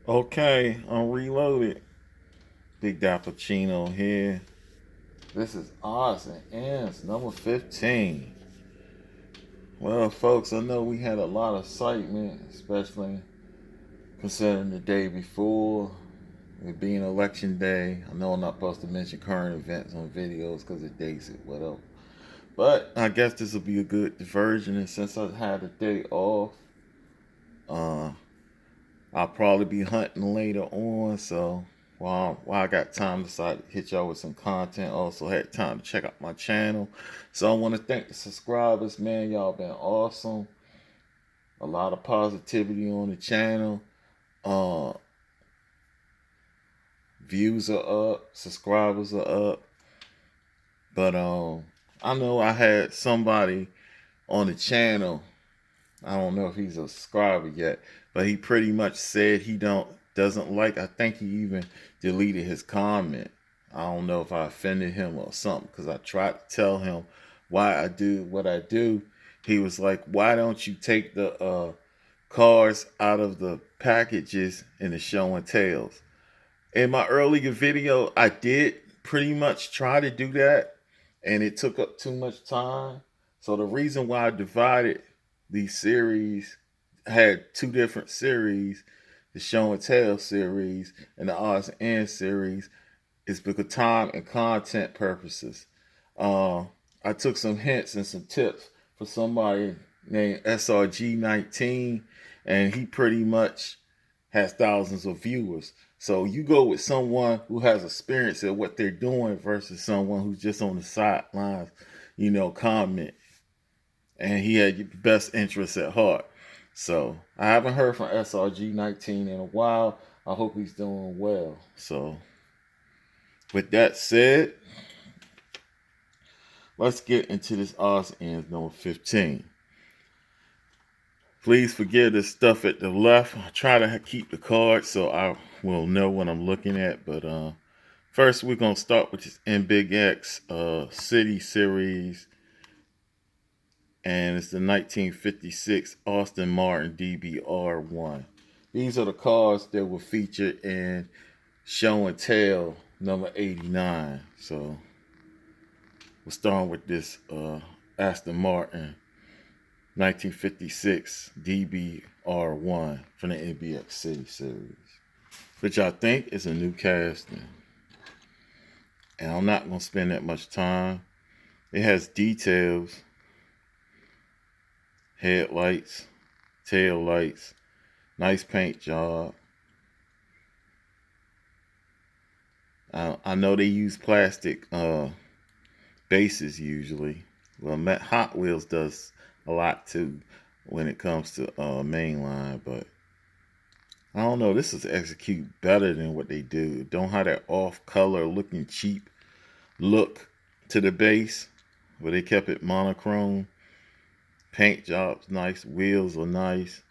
Okay, I'm reloaded. Big Dappuccino here. This is odds and ends, number 15. Well, folks, I know we had a lot of excitement, especially considering the day before, it being election day. I know I'm not supposed to mention current events on videos because it dates it, whatever. But I guess this will be a good diversion, and since I had a day off, uh, I'll probably be hunting later on, so while I got time, decided to hit y'all with some content. Also had time to check out my channel. So I want to thank the subscribers, man. Y'all been awesome. A lot of positivity on the channel. Uh, Views are up, subscribers are up. But I know I had somebody on the channel. I don't know if he's a subscriber yet, but he pretty much said he doesn't like. I think he even deleted his comment. I don't know if I offended him or something because I tried to tell him why I do what I do. He was like, "Why don't you take the cards out of the packages in the show and tells?" In my earlier video, I did pretty much try to do that, and it took up too much time. So the reason why I divided these series, had two different series, the show and tell series and the odds and ends series, is because time and content purposes. Uh, I took some hints and some tips for somebody named SRG19, and he pretty much has thousands of viewers. So you go with someone who has experience at what they're doing versus someone who's just on the sidelines, comment. And he had your best interests at heart. So I haven't heard from SRG19 in a while. I hope he's doing well. So with that said, let's get into this odds ends number 15. Please forgive the stuff at the left. I try to keep the cards so I will know what I'm looking at. But first, we're going to start with this NBigX City Series. And it's the 1956 Austin Martin DBR1. These are the cards that were featured in Show and Tell number 89. So we're starting with this Aston Martin 1956 DBR1 from the NBX City Series, which I think is a new casting. And I'm not going to spend that much time. It has details, headlights, tail lights, nice paint job. I know they use plastic bases usually. Well, Hot Wheels does a lot too when it comes to mainline, but I don't know. This is execute better than what they do. Don't have that off color looking cheap look to the base, but they kept it monochrome. Paint job's nice. Wheels are nice.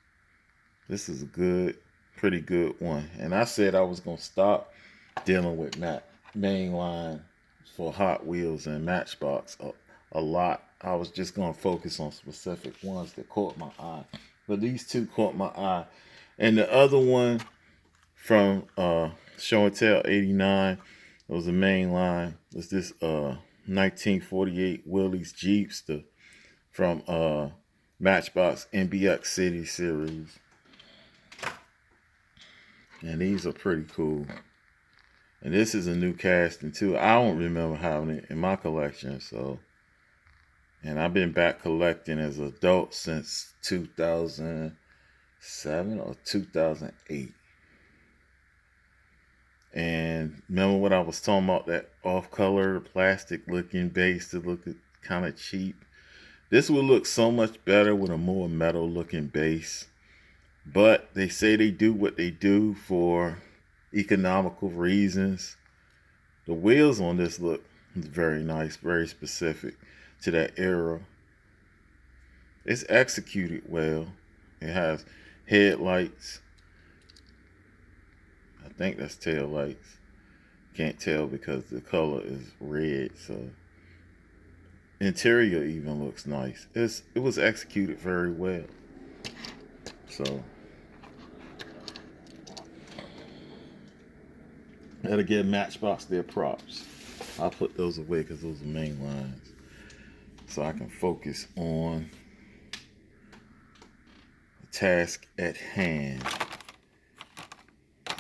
This is a pretty good one. And I said I was gonna stop dealing with mainline for Hot Wheels and Matchbox a lot. I was just gonna focus on specific ones that caught my eye. But these two caught my eye. And the other one from Show and Tell 89, it was a mainline. It was this 1948 Willys Jeepster from Matchbox NBX City Series. And these are pretty cool. And this is a new casting too. I don't remember having it in my collection. And I've been back collecting as an adult since 2007 or 2008. And remember what I was talking about, that off-color plastic looking base that looked kind of cheap. This would look so much better with a more metal looking base. But they say they do what they do for economical reasons. The wheels on this look very nice, very specific to that era. It's executed well. It has headlights. I think that's tail lights. Can't tell because the color is red. So interior even looks nice. It was executed very well. So That'll give Matchbox their props. I'll put those away because those are main lines. So I can focus on the task at hand.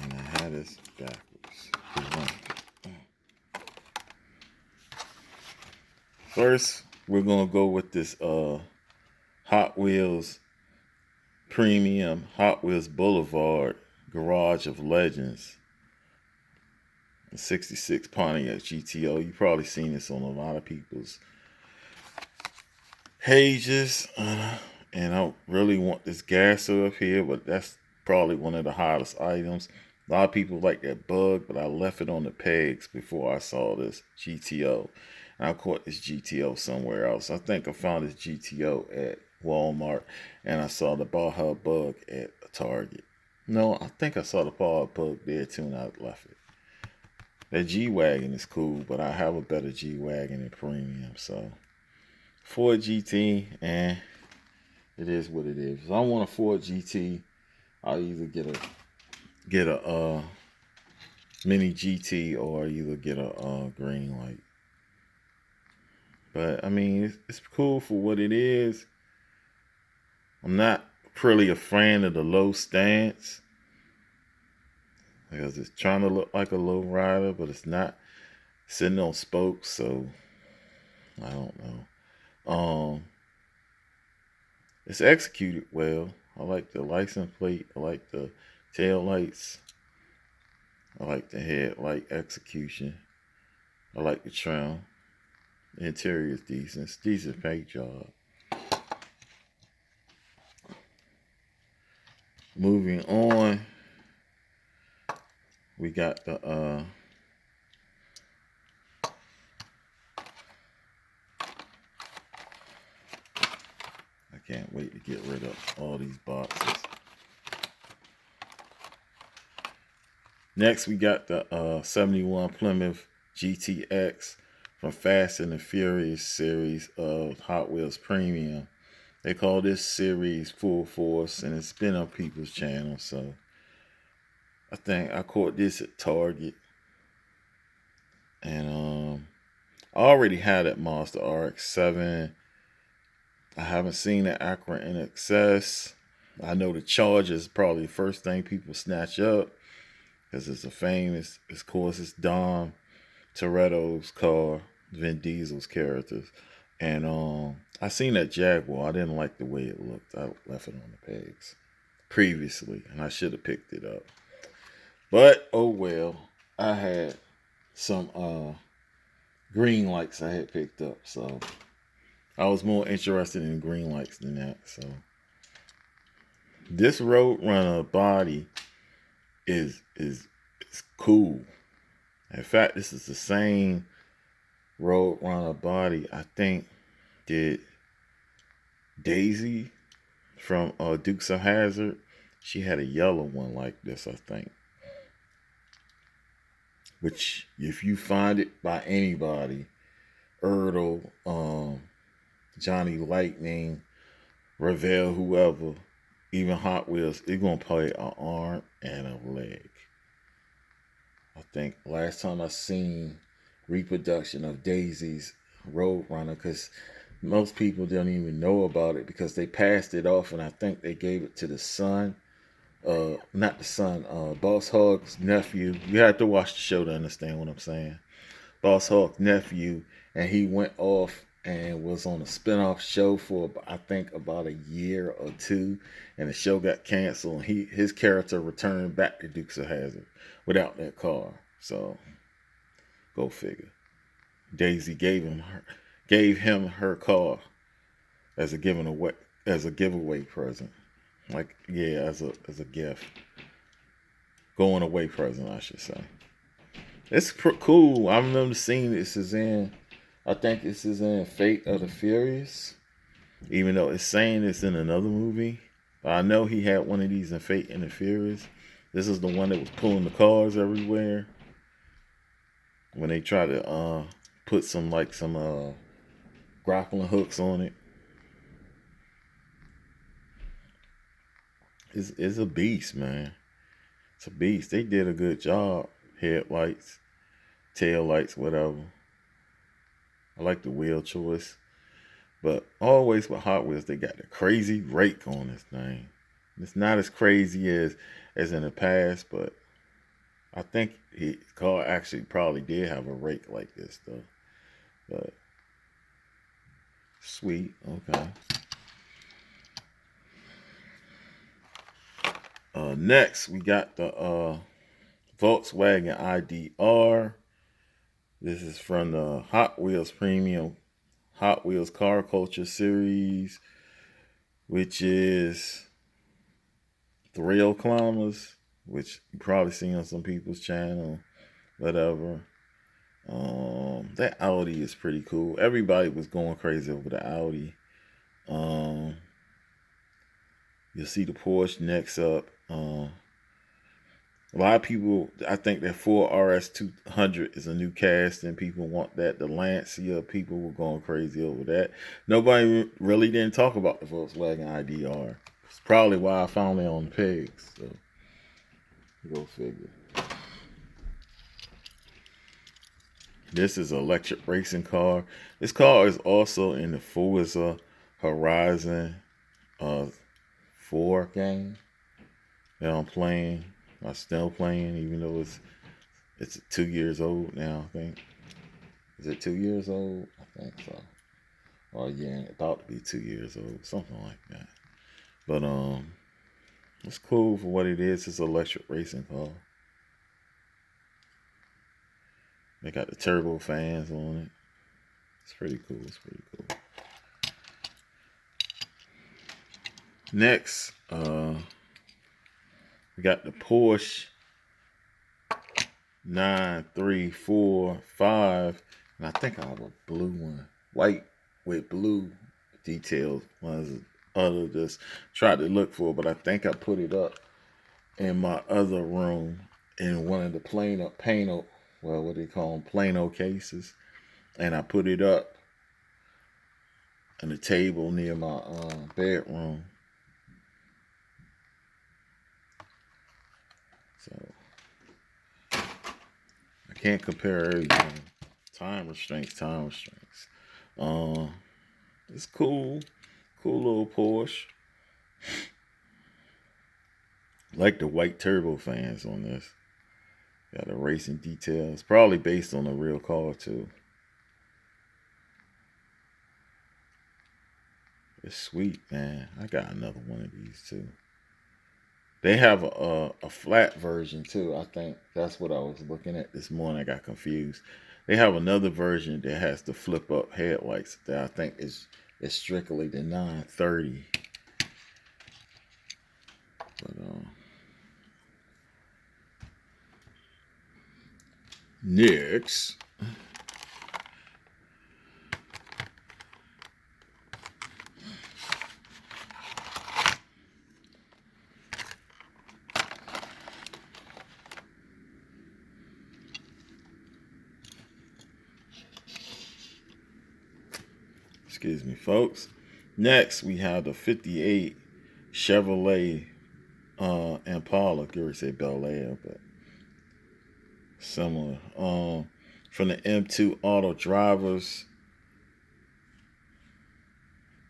And I had this backwards. First, we're going to go with this Hot Wheels Premium Hot Wheels Boulevard Garage of Legends. 66 Pontiac GTO. You've probably seen this on a lot of people's pages. And I really want this gasser up here, but that's probably one of the hottest items. A lot of people like that bug, but I left it on the pegs before I saw this GTO. And I caught this GTO somewhere else. I think I found this GTO at Walmart, and I saw the Baja bug at Target. No, I think I saw the Baja bug there too, and I left it. That G-Wagon is cool, but I have a better G-Wagon in premium. So, Ford GT, and it is what it is. If I want a Ford GT, I'll either get a mini GT or either get a Greenlight. But I mean, it's cool for what it is. I'm not really a fan of the low stance because it's trying to look like a low rider, but it's not sitting on spokes. So I don't know. It's executed well. I like the license plate. I like the tail lights. I like the headlight execution. I like the trim. The interior is decent. It's a decent paint job. Moving on, we got the I can't wait to get rid of all these boxes. Next, we got the 71 Plymouth GTX from Fast and the Furious series of Hot Wheels Premium. They call this series Full Force, and it's been on people's channel. So I think I caught this at Target, and I already had that Mazda RX-7. I haven't seen the Acura NXS. I know the Charger is probably the first thing people snatch up because it's a famous. Of course, it's Dom Toretto's car, Vin Diesel's characters. And I seen that Jaguar. I didn't like the way it looked. I left it on the pegs previously, and I should have picked it up. But oh well. I had some Greenlights I had picked up, so I was more interested in Greenlights than that. So this Roadrunner body is cool. In fact, this is the same Roadrunner body I think did Daisy from Dukes of Hazzard. She had a yellow one like this, I think. Which, if you find it by anybody, Erdl, Johnny Lightning, Revell, whoever, even Hot Wheels, it's gonna play an arm and a leg. I think last time I seen reproduction of Daisy's Roadrunner, because most people don't even know about it because they passed it off, and I think they gave it to the son. Not the son, Boss Hogg's nephew. You have to watch the show to understand what I'm saying. Boss Hogg's nephew, and he went off and was on a spinoff show for I think about a year or two, and the show got canceled. And his character returned back to Dukes of Hazzard without that car. So go figure. Daisy gave him her car as a giveaway present. Like, yeah, as a gift. Going away present, I should say. It's cool. I remember seeing this is in, I think this is in Fate of the Furious. Even though it's saying it's in another movie. But I know he had one of these in Fate and the Furious. This is the one that was pulling the cars everywhere. When they try to put some grappling hooks on it. It's a beast, man. It's a beast. They did a good job. headlights, tail lights, whatever. I like the wheel choice. But always with Hot Wheels, they got the crazy rake on this thing. It's not as crazy as in the past, but I think his car actually probably did have a rake like this though. But sweet, okay. Next we got the Volkswagen IDR. This is from the Hot Wheels Premium Hot Wheels Car Culture series, which is Thrill Climbers, which you probably seen on some people's channel, whatever. That Audi is pretty cool. Everybody was going crazy over the Audi. You'll see the Porsche next up. A lot of people, I think that Ford RS200 is a new cast, and people want that. The Lancia, people were going crazy over that. Nobody really didn't talk about the Volkswagen IDR. It's probably why I found it on the pegs. So, go figure. This is an electric racing car. This car is also in the Forza Horizon 4 game that I'm playing. I'm still playing, even though it's 2 years old now, I think. Is it 2 years old? I think so. Or yeah, it thought to be 2 years old, something like that. But it's cool for what it is. It's an electric racing car. They got the turbo fans on it. It's pretty cool. It's pretty cool. Next, we got the Porsche 935, and I think I have a blue one, white with blue details. Ones other just tried to look for, but I think I put it up in my other room in one of the Plano, well, what they call them, Plano cases, and I put it up on the table near my bedroom. So I can't compare everything. Time restraints. It's cool. Cool little Porsche. Like the white turbo fans on this. Got the racing details. Probably based on a real car too. It's sweet, man. I got another one of these too. They have a flat version too. I think that's what I was looking at this morning. I got confused. They have another version that has the flip up headlights that I think is strictly the 930. But next, excuse me, folks. Next, we have the 58 Chevrolet Impala. I would say Bel Air, but similar. From the M2 Auto Drivers.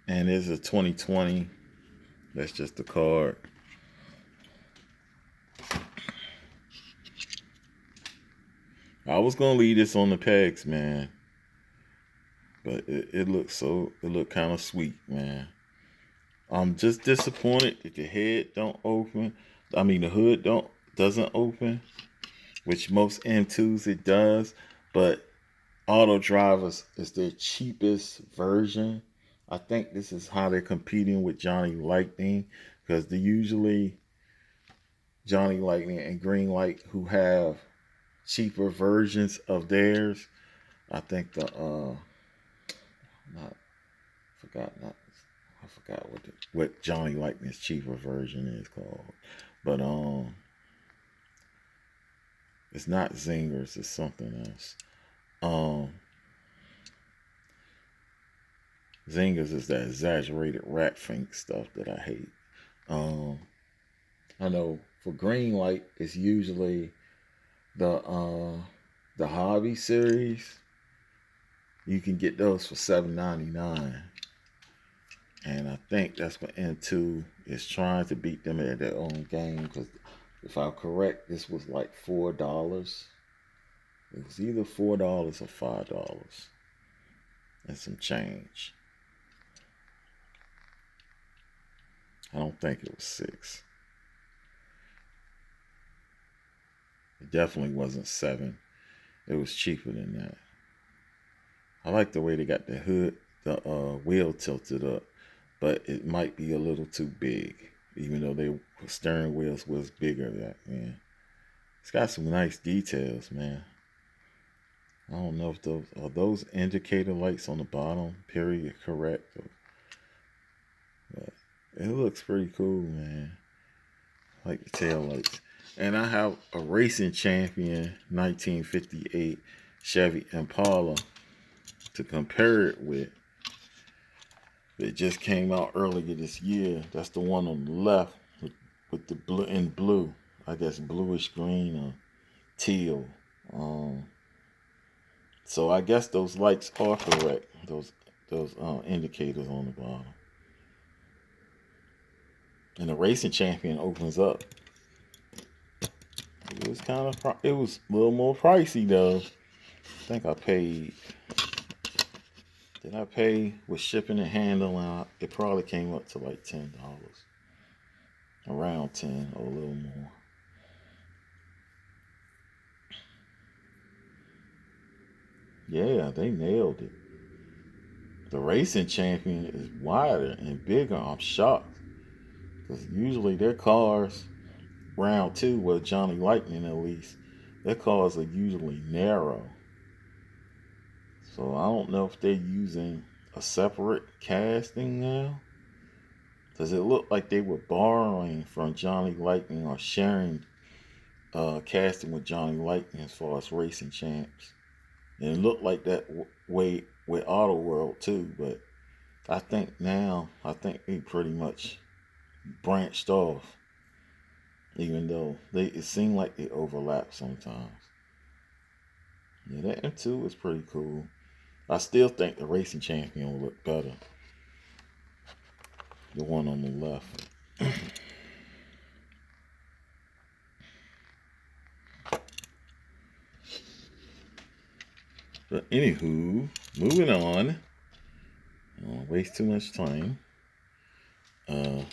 And it's a 2020. That's just the card. I was gonna leave this on the pegs, man. But it looked kind of sweet, man. I'm just disappointed that the head don't open. I mean, the hood doesn't open, which most M2s it does. But Auto Drivers is their cheapest version. I think this is how they're competing with Johnny Lightning, because they usually Johnny Lightning and Greenlight, who have cheaper versions of theirs. I think I forgot what Johnny Lightning's cheaper version is called. But it's not Zingers, it's something else. Zingers is that exaggerated rat fink stuff that I hate. I know for Greenlight, it's usually The Hobby series, you can get those for $7.99. And I think that's what N2 is trying to beat them at their own game. Because if I'm correct, this was like $4. It was either $4 or $5 and some change. I don't think it was 6. It definitely wasn't 7. It was cheaper than that. I like the way they got the hood, the wheel tilted up, but it might be a little too big, even though the steering wheels was bigger back then. It's got some nice details, man. I don't know if those indicator lights on the bottom, period, correct. But it looks pretty cool, man. I like the tail lights. And I have a Racing Champion 1958 Chevy Impala to compare it with. It just came out earlier this year. That's the one on the left with the blue and blue. I guess bluish green or teal. So I guess those lights are correct. Those indicators on the bottom. And the Racing Champion opens up. It was it was a little more pricey though. I think I paid. Did I pay with shipping and handling? It probably came up to like $10, around 10 or a little more. Yeah, they nailed it. The Racing Champion is wider and bigger. I'm shocked because usually their cars, round 2 with Johnny Lightning at least, their cars are usually narrow. So I don't know if they're using a separate casting now. Does it look like they were borrowing from Johnny Lightning or sharing casting with Johnny Lightning as far as racing champs? And it looked like that way with Auto World too, but I think they pretty much branched off, even though it seemed like they overlap sometimes. Yeah, that M2 is pretty cool. I still think the Racing Champion will look better. The one on the left. But anywho, moving on. I don't waste too much time.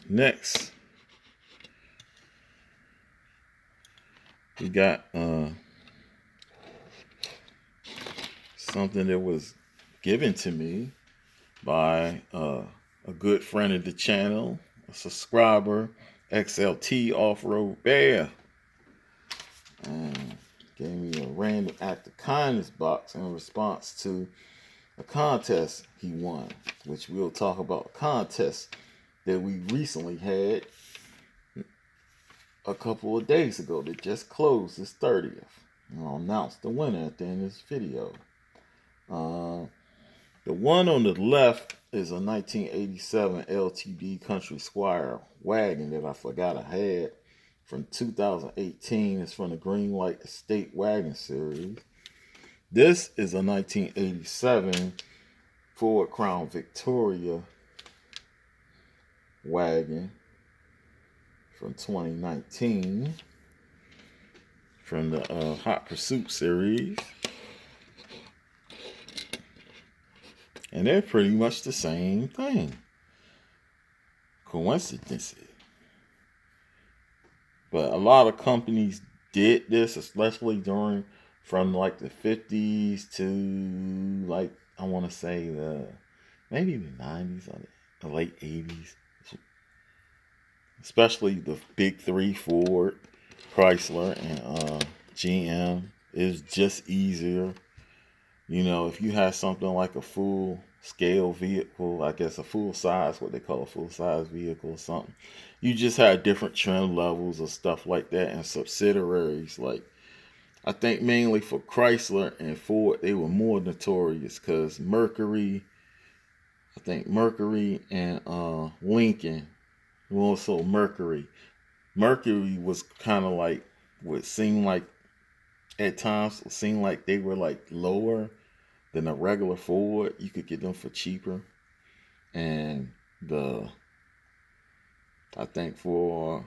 Next, we got something that was given to me by a good friend of the channel, a subscriber, XLT Off-Road Bear. Gave me a random act of kindness box in response to a contest he won, which we'll talk about. A contest that we recently had a couple of days ago that just closed this 30th. And I'll announce the winner at the end of this video. The one on the left is a 1987 LTD Country Squire wagon that I forgot I had from 2018. It's from the Greenlight Estate Wagon Series. This is a 1987 Ford Crown Victoria wagon from 2019 from the Hot Pursuit series. And they're pretty much the same thing. Coincidences. But a lot of companies did this, especially from like the 50s to like, I want to say maybe the 90s or the late 80s. Especially the big 3, Ford, Chrysler, and GM. Is just easier. You know, if you have something like a full scale vehicle, I guess a full size, what they call a full size vehicle or something, you just have different trim levels or stuff like that, and subsidiaries. Like, I think mainly for Chrysler and Ford, they were more notorious because Mercury and Lincoln, also Mercury was kind of like what seemed like at times seemed like they were like lower than a regular Ford. You could get them for cheaper. And the I think for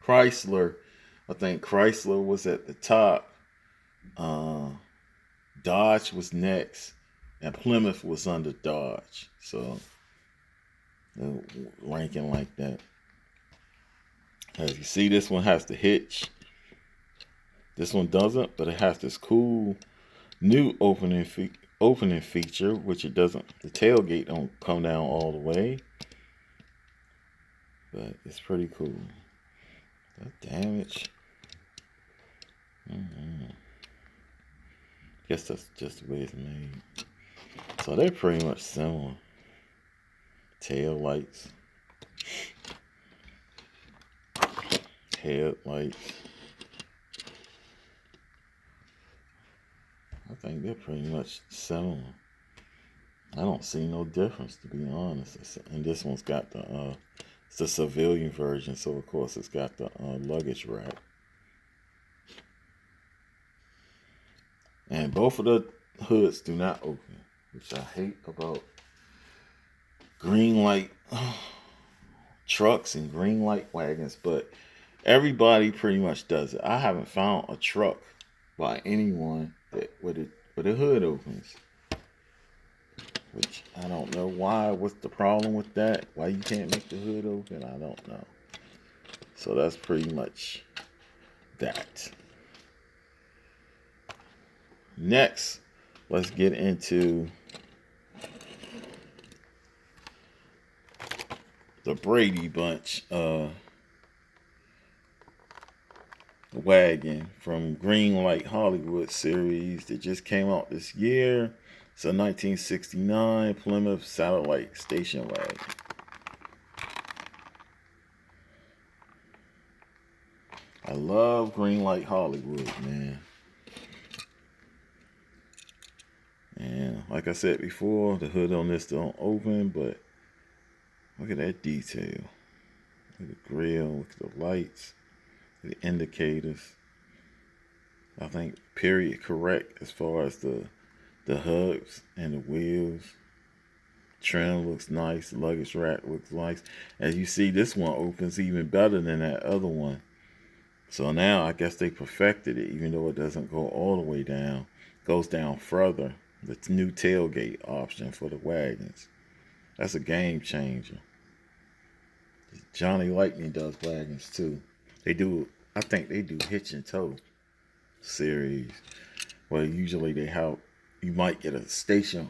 Chrysler, I think Chrysler was at the top. Uh, Dodge was next, and Plymouth was under Dodge. So ranking like that. As you see, this one has the hitch. This one doesn't, but it has this cool new opening feature, which it doesn't. The tailgate don't come down all the way, but it's pretty cool. That damage. Guess that's just the way it's made. So they're pretty much similar. Tail lights, headlights. I think they're pretty much similar. I don't see no difference, to be honest. And this one's got the it's the civilian version, so of course it's got the luggage rack. And both of the hoods do not open, which I hate about Greenlight trucks and Greenlight wagons, but everybody pretty much does it. I haven't found a truck by anyone that where the hood opens, which I don't know why. What's the problem with that? Why you can't make the hood open? I don't know. So that's pretty much that. Next, let's get into the Brady Bunch wagon from Greenlight Hollywood series that just came out this year. It's a 1969 Plymouth Satellite station wagon. I love Greenlight Hollywood, man. And like I said before, the hood on this don't open, but look at that detail. Look at the grill, look at the lights, the indicators. I think period correct as far as the hubs and the wheels. Trim looks nice. The luggage rack looks nice. As you see, this one opens even better than that other one. So now I guess they perfected it, even though it doesn't go all the way down. It goes down further. The new tailgate option for the wagons. That's a game changer. Johnny Lightning does wagons too. They do, I think they do hitch and tow series. Well, usually they have, you might get a station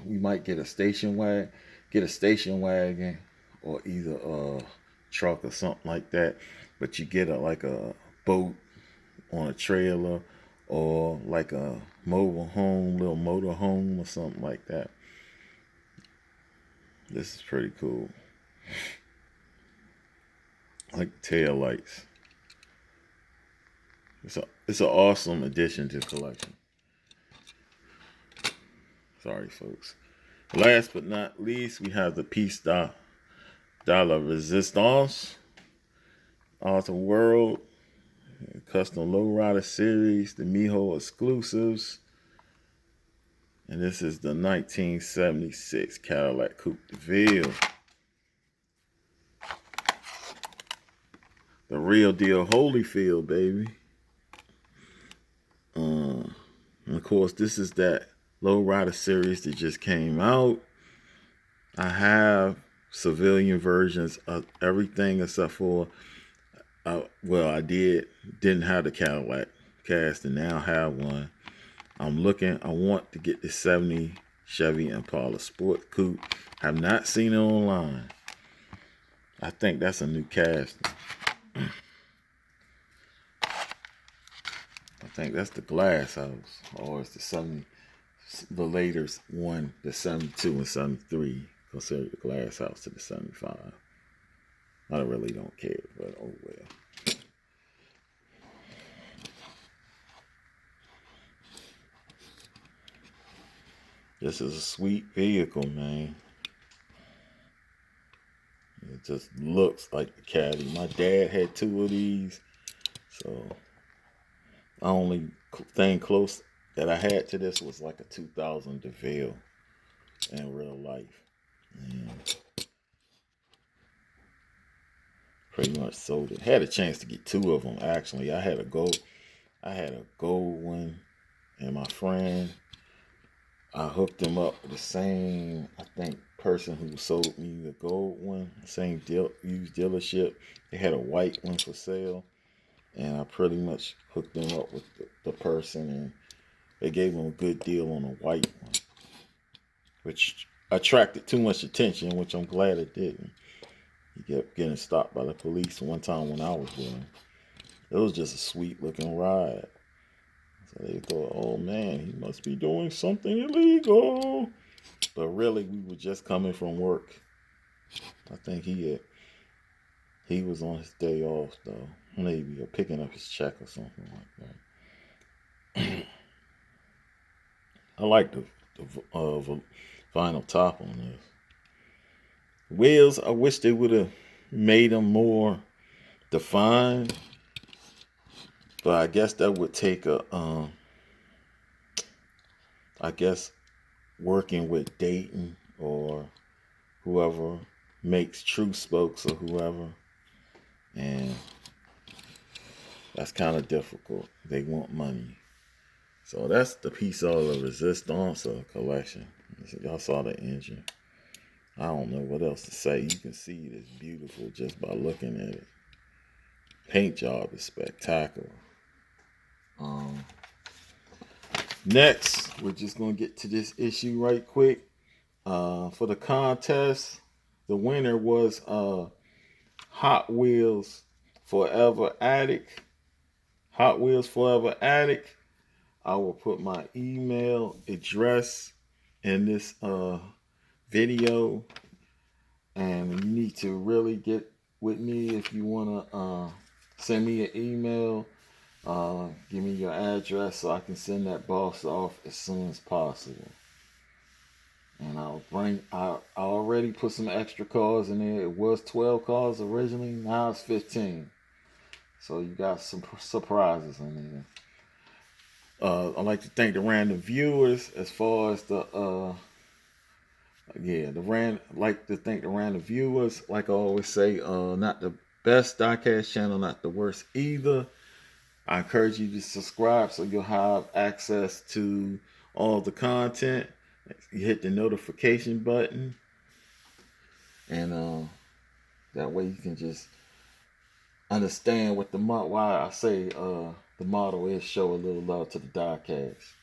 wagon, or either a truck or something like that. But you get like a boat on a trailer, or like a mobile home, little motor home or something like that. This is pretty cool. Like tail lights. It's an awesome addition to the collection. Sorry, folks. Last but not least, we have the Piece de la Resistance, Auto World, Custom Lowrider Series, the Miho exclusives. And this is the 1976 Cadillac Coupe de Ville. The real deal Holyfield, baby. And of course, this is that Lowrider series that just came out. I have civilian versions of everything except for, I didn't have the Cadillac cast, and now have one. I want to get the 70 Chevy Impala Sport Coupe. Have not seen it online. I think that's a new casting. I think that's the Glass House, or it's the later one, the 72 and 73, consider the Glass House to the 75. I really don't care, but oh well. This is a sweet vehicle, man. It just looks like the Caddy. My dad had two of these, so only thing close that I had to this was like a 2000 DeVille in real life. And pretty much sold it. Had a chance to get two of them actually. I had a gold one, and my friend, I hooked him up with the same, I think, person who sold me the gold one, same used dealership. They had a white one for sale, and I pretty much hooked them up with the person, and they gave him a good deal on a white one, which attracted too much attention, which I'm glad it didn't. He kept getting stopped by the police one time when I was with him. It was just a sweet looking ride. So they thought, oh man, he must be doing something illegal. But really, we were just coming from work. I think he was on his day off though. Maybe picking up his check or something like that. I like the vinyl top on this. Wheels, I wish they would have made them more defined. But I guess that would take I guess working with Dayton or whoever makes True Spokes or whoever. And that's kind of difficult. They want money. So that's the piece of the Resistance collection. Y'all saw the engine. I don't know what else to say. You can see it is beautiful just by looking at it. Paint job is spectacular. Next, we're just going to get to this issue right quick. For the contest, the winner was Hot Wheels Forever Addict. Hot Wheels Forever Addict. I will put my email address in this video, and you need to really get with me if you want to send me an email. Give me your address so I can send that box off as soon as possible. And I already put some extra cars in there. It was 12 cars originally. Now it's 15. So you got some surprises in there. I'd like to thank the random viewers as far as like to thank the random viewers. Like I always say, not the best diecast channel, not the worst either. I encourage you to subscribe so you'll have access to all the content. You hit the notification button, and that way you can just understand what why I say the motto is show a little love to the diecast.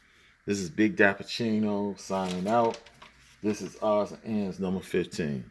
This is Big Dappuccino signing out. This is Odds and Ends number 15.